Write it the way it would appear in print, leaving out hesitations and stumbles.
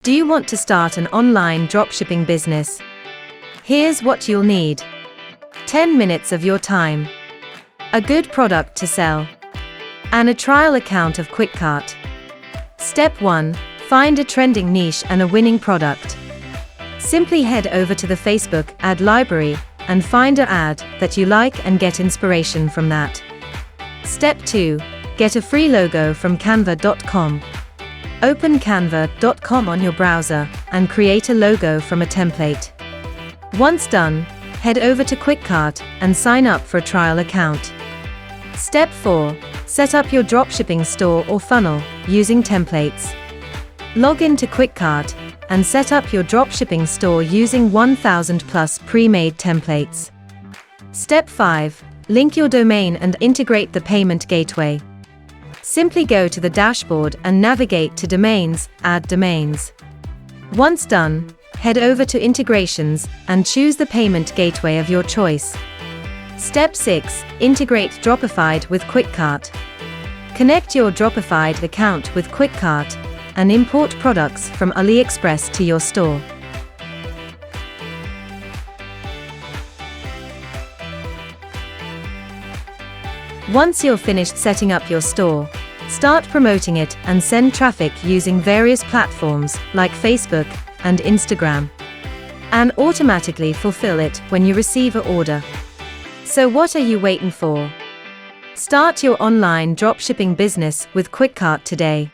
Do you want to start an online dropshipping business? Here's what you'll need. 10 minutes of your time. A good product to sell. And a trial account of Kwikcart. Step 1. Find a trending niche and a winning product. Simply head over to the Facebook ad library and find an ad that you like and get inspiration from that. Step 2. Get a free logo from canva.com. Open canva.com on your browser and create a logo from a template. Once done, head over to Kwikcart and sign up for a trial account. Step 4. Set up your dropshipping store or funnel using templates. Log into Kwikcart and set up your dropshipping store using 1000 plus pre-made templates. Step 5. Link your domain and integrate the payment gateway. Simply go to the dashboard and navigate to Domains, Add Domains. Once done, head over to Integrations and choose the payment gateway of your choice. Step 6. Integrate Dropify with Kwikcart. Connect your Dropify account with Kwikcart and import products from AliExpress to your store. Once you're finished setting up your store, start promoting it and send traffic using various platforms like Facebook and Instagram. And automatically fulfill it when you receive an order. So what are you waiting for? Start your online dropshipping business with Kwikcart today.